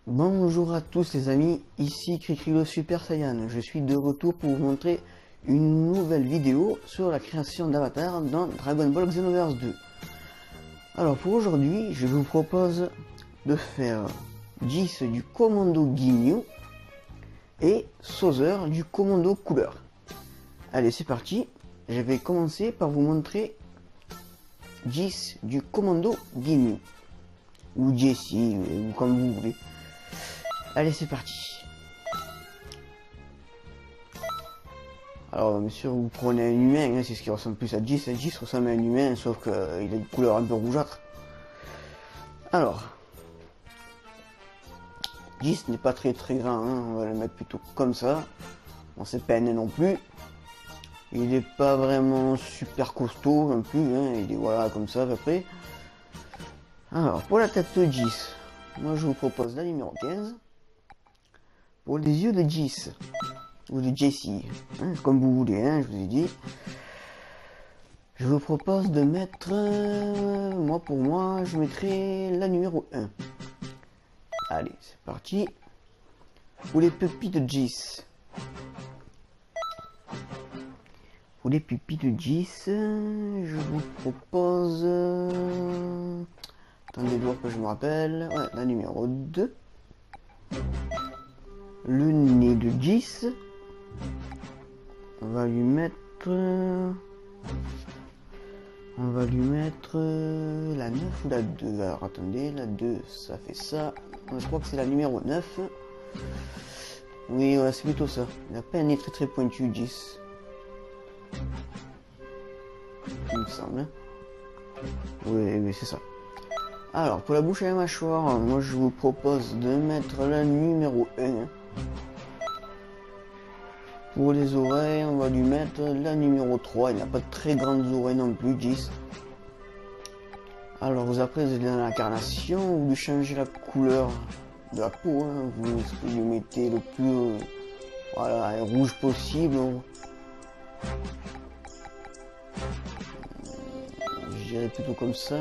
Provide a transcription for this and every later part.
Bonjour à tous les amis, ici Cricri le Super Saiyan. Je suis de retour pour vous montrer une nouvelle vidéo sur la création d'avatar dans Dragon Ball Xenoverse 2. Alors pour aujourd'hui, je vous propose de faire 10 du commando Ginyu et Sauzer du commando couleur. Allez, c'est parti. Je vais commencer par vous montrer 10 du commando Ginyu ou Jessie, ou comme vous voulez. Allez, c'est parti. Alors, bien sûr, vous prenez un humain, hein, c'est ce qui ressemble plus à Jis. Jis ressemble à un humain, sauf qu'il a une couleur un peu rougeâtre. Alors, Jis n'est pas très grand, hein, on va le mettre plutôt comme ça. Bon, c'est pas un nain non plus. Il n'est pas vraiment super costaud non plus, hein, il est voilà comme ça à peu près. Alors, pour la tête de Jis, moi je vous propose la numéro 15. Pour les yeux de Jis, ou de Jessie, hein, comme vous voulez, hein, je vous ai dit. Je vous propose de mettre, pour moi, je mettrai la numéro 1. Allez, c'est parti. Pour les pupilles de Jis. Pour les pupilles de Jis, je vous propose... attendez voir que je me rappelle. Ouais, la numéro 2. Le nez de Jis. On va lui mettre... la 9 ou la 2. Alors attendez, la 2 ça fait ça. Je crois que c'est la numéro 9. Oui, ouais, c'est plutôt ça. Il n'a pas un nez très pointu, Jis. Il me semble. Hein. Oui, c'est ça. Alors, pour la bouche et la mâchoire, moi je vous propose de mettre la numéro 1. Pour les oreilles, on va lui mettre la numéro 3. Il n'a pas de très grandes oreilles non plus, Jis. Alors, vous après, vous allez dans l'incarnation, vous lui changez la couleur de la peau. Hein. Vous lui mettez le plus rouge possible. Je dirais plutôt comme ça.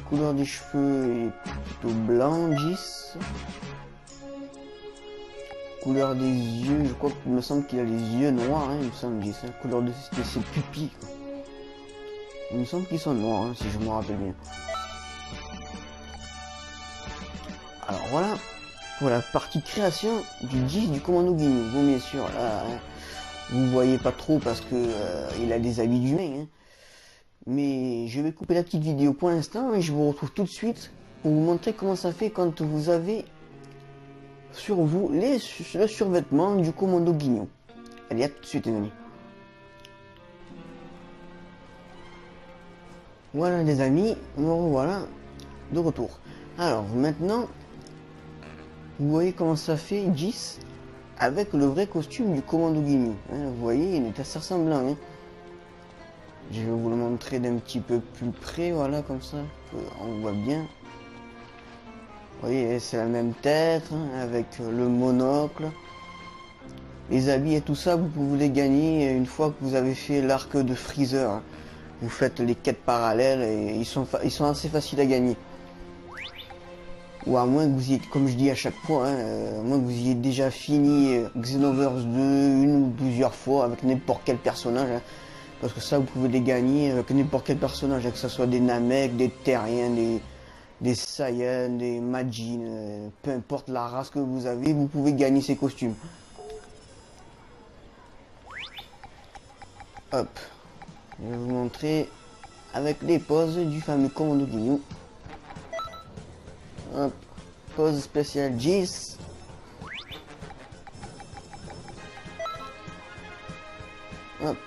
Couleur des cheveux est plutôt blanc, Jis. Couleur des yeux, je crois qu'il me semble qu'il a les yeux noirs, hein, il me semble, Jis. Hein. Couleur de ses pupilles. Quoi. Il me semble qu'ils sont noirs, hein, si je me rappelle bien. Alors voilà, pour la partie création du Jis du commando Ginyu. Bon, bien sûr, là, hein, vous voyez pas trop parce que il a des habits d'humain. Hein. Mais je vais couper la petite vidéo pour l'instant et je vous retrouve tout de suite pour vous montrer comment ça fait quand vous avez sur vous le survêtement du commando Ginyu. Allez, à tout de suite les amis. Voilà les amis, nous revoilà de retour. Alors maintenant, vous voyez comment ça fait Jis avec le vrai costume du commando Ginyu. Hein, vous voyez, il est assez ressemblant. Hein. Je vais vous le montrer d'un petit peu plus près, voilà, comme ça, on voit bien. Vous voyez, c'est la même tête, hein, avec le monocle. Les habits et tout ça, vous pouvez les gagner une fois que vous avez fait l'arc de Freezer. Hein. Vous faites les quêtes parallèles et ils sont assez faciles à gagner. Ou à moins que vous y ayez, comme je dis à chaque fois, hein, à moins que vous ayez déjà fini Xenoverse 2 une ou plusieurs fois avec n'importe quel personnage. Hein. Parce que ça, vous pouvez les gagner avec n'importe quel personnage, que ce soit des Namek, des Terriens, des Saiyans, des Majin, peu importe la race que vous avez, vous pouvez gagner ces costumes. Hop, je vais vous montrer avec les poses du fameux commando Ginyu. Hop, pose spéciale Jis. Hop.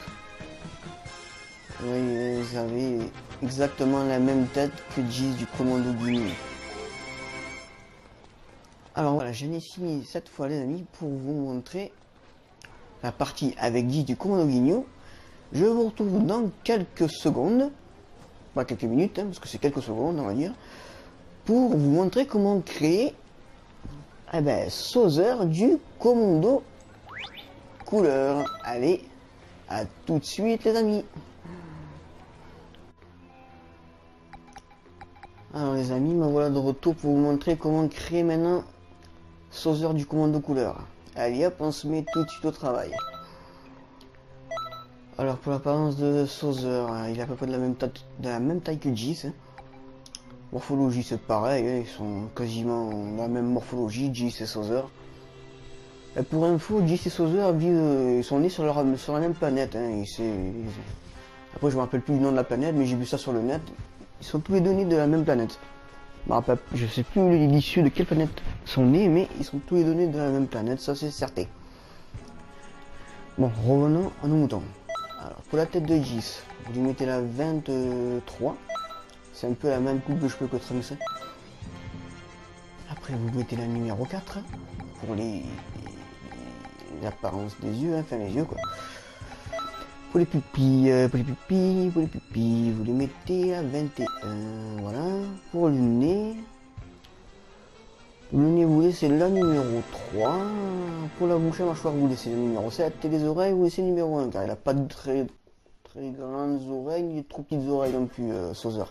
Oui, vous avez exactement la même tête que Jis du commando Ginyu. Alors voilà, j'en ai fini cette fois les amis pour vous montrer la partie avec Jis du commando Ginyu. Je vous retrouve dans quelques secondes, pas quelques minutes, hein, parce que c'est quelques secondes on va dire, pour vous montrer comment créer Sauzer du commando couleur. Allez, à tout de suite les amis. Alors les amis, me voilà de retour pour vous montrer comment créer maintenant Sauzer du commando couleur. Allez hop, on se met tout de suite au travail. Alors pour l'apparence de Sauzer, il est à peu près de la même taille que Jis. Hein. Morphologie c'est pareil, hein, ils sont quasiment de la même morphologie, Jis et Sauzer. Et pour info, Jis et Sauzer vivent, ils sont nés sur la même planète. Hein, Après je me rappelle plus le nom de la planète, mais j'ai vu ça sur le net. Ils sont tous les deux nés de la même planète. Je sais plus l'issue de quelle planète sont nés, mais ils sont tous les deux nés de la même planète, ça c'est certain. Bon, revenons à nos moutons. Alors, pour la tête de Jis, vous lui mettez la 23. C'est un peu la même coupe de cheveux que Trunks. Après, vous mettez la numéro 4 pour l'apparence des yeux, enfin les yeux quoi. Pour les pupilles, vous les mettez à 21. Voilà. Pour le nez, vous laissez la numéro 3. Pour la bouche et mâchoire, vous laissez le numéro 7. Et les oreilles, vous laissez le numéro 1. Car il n'a pas de très grandes oreilles, ni trop petites oreilles non plus, Sauzer.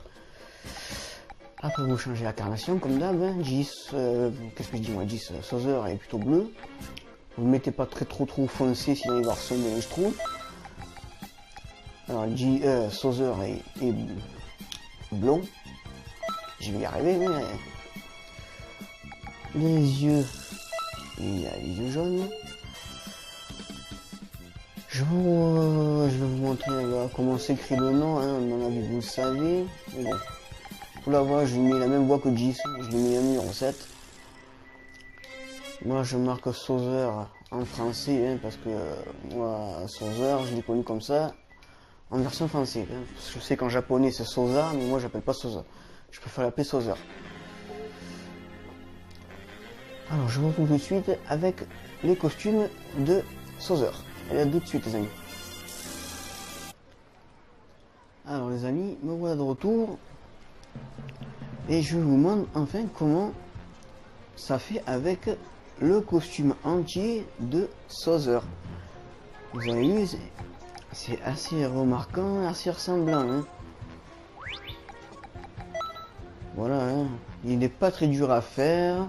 Après, vous changez la carnation, comme d'hab. Hein. Qu'est-ce que je dis moi, Jis, Sauzer est plutôt bleu. Vous ne mettez pas trop foncé, sinon il va ressembler, je trouve. Alors, Sauzer est blond. Je vais y arriver, mais... Les yeux... Il y a les yeux jaunes. Je vais vous montrer comment s'écrit le nom, hein. À mon avis, vous le savez. Mais bon. Pour la voix, je lui mets la même voix que Jis. Je lui mets la numéro 7. Moi, je marque Sauzer en français, hein, parce que moi, Sauzer, je l'ai connu comme ça. En version française, hein. Je sais qu'en japonais c'est Sauza, mais moi j'appelle pas Sauza. Je préfère l'appeler Sauzer. Alors je vous retrouve tout de suite avec les costumes de Sauzer. Allez, à tout de suite les amis. Alors les amis, me voilà de retour. Et je vous montre enfin comment ça fait avec le costume entier de Sauzer. Vous avez vu, c'est assez remarquant, assez ressemblant. Hein. Voilà, hein. Il n'est pas très dur à faire.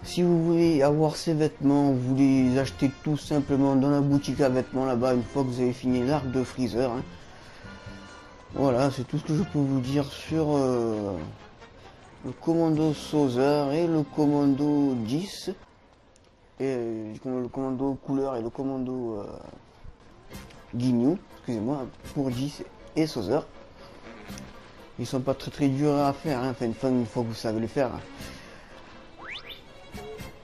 Si vous voulez avoir ces vêtements, vous les achetez tout simplement dans la boutique à vêtements là-bas une fois que vous avez fini l'arc de Freezer. Hein. Voilà, c'est tout ce que je peux vous dire sur le commando Sauzer et le commando 10. Et le commando couleur et le commando Ginyu, excusez-moi, pour 10 et Sauzer. Ils sont pas très durs à faire, hein. Enfin, une fois que vous savez le faire.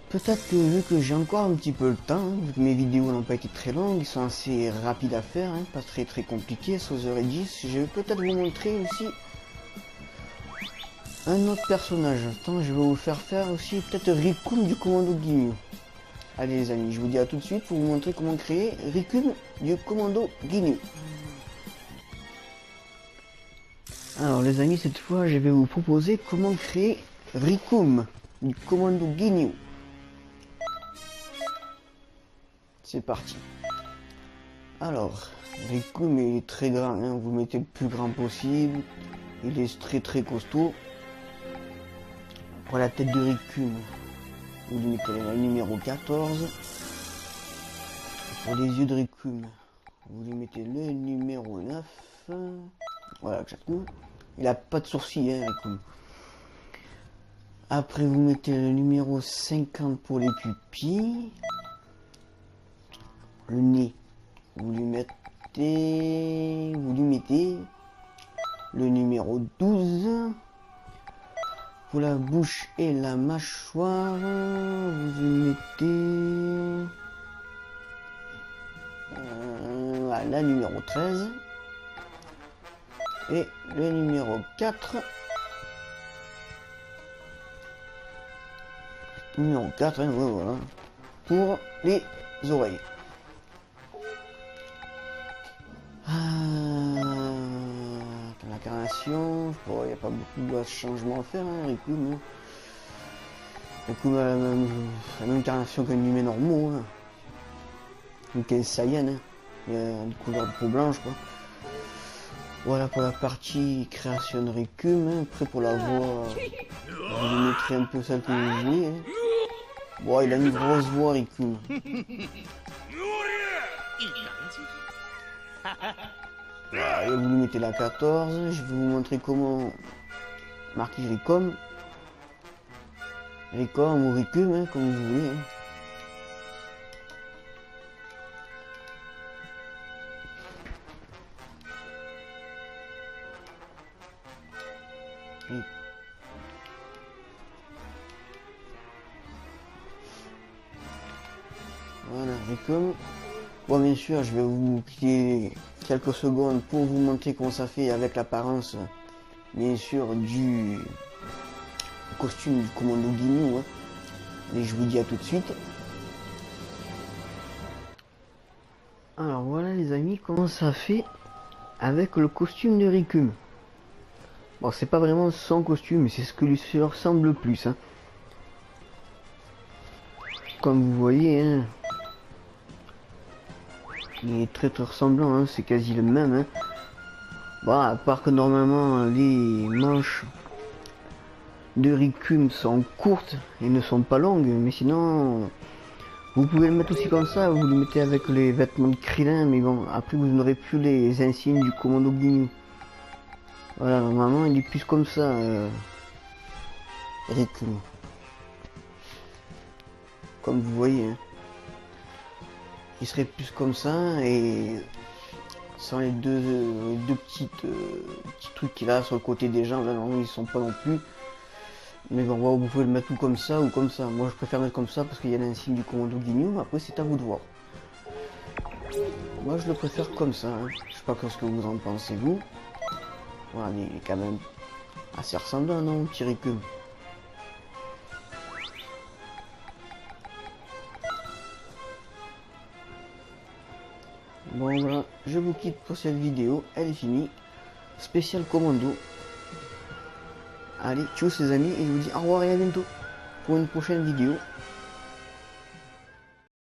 Peut-être que vu que j'ai encore un petit peu le temps, hein, vu que mes vidéos n'ont pas été très longues, ils sont assez rapides à faire, hein, pas très compliqués, Sauzer et 10, je vais peut-être vous montrer aussi un autre personnage. Attends, je vais vous faire aussi peut-être Rikum du commando Ginyu. Allez les amis, je vous dis à tout de suite pour vous montrer comment créer Rikum du commando Ginyu. Alors les amis, cette fois je vais vous proposer comment créer Rikum du commando Ginyu. C'est parti. Alors, Rikum est très grand, hein, vous mettez le plus grand possible. Il est très costaud. Pour la tête de Rikum, vous lui mettez la numéro 14. Pour les yeux de Rikum, vous lui mettez le numéro 9. Voilà, exactement. Il n'a pas de sourcils, hein, Rikum. Après, vous mettez le numéro 50 pour les pupilles. Le nez, vous lui mettez le numéro 12. Pour la bouche et la mâchoire, vous lui mettez la numéro 13. Et le numéro 4. Numéro 4, hein, ouais, voilà. Pour les oreilles. L'incarnation, il n'y a pas beaucoup de changements à faire, hein, Rikum. Hein. Rikum a la même incarnation qu'un humain normaux, hein. Donc un Saiyan, hein. Il y a une couleur de peau blanche, quoi. Voilà pour la partie création de Rikum, hein. Après pour la voix, je vous mettrai un peu celle que vous voulez. Hein. Bon, il a une grosse voix, Riku. Voilà, et vous lui mettez la 14. Je vais vous montrer comment marquer Ricom. Ricom ou Ricum, hein, comme vous voulez. Hein. Voilà, Ricum. Bon, bien sûr, je vais vous quitter quelques secondes pour vous montrer comment ça fait avec l'apparence, bien sûr, du costume du commando Ginyu. Hein. Et je vous dis à tout de suite. Alors voilà les amis, comment ça fait avec le costume de Ricum. Bon, c'est pas vraiment son costume, mais c'est ce que lui ressemble le plus. Hein. Comme vous voyez, hein, il est très ressemblant, hein, c'est quasi le même. Hein. Bon, à part que normalement les manches de Ricum sont courtes et ne sont pas longues, mais sinon vous pouvez le mettre aussi comme ça, vous le mettez avec les vêtements de Krillin, mais bon, après vous n'aurez plus les insignes du commando Ginyu. Voilà, normalement il est plus comme ça, Ricum. Comme vous voyez, hein. Il serait plus comme ça, et sans les deux petits trucs qu'il a sur le côté des jambes, là non, ils sont pas non plus. Mais bon, vous pouvez le mettre tout comme ça ou comme ça. Moi je préfère mettre comme ça parce qu'il y a l'insigne du commando Ginyu, après c'est à vous de voir. Moi je le préfère comme ça, hein. Je sais pas ce que vous en pensez vous. Voilà, il est quand même assez ressemblant, non, petit Ricum. Bon voilà, je vous quitte pour cette vidéo, elle est finie. Spécial commando. Allez, ciao les amis, et je vous dis au revoir et à bientôt pour une prochaine vidéo.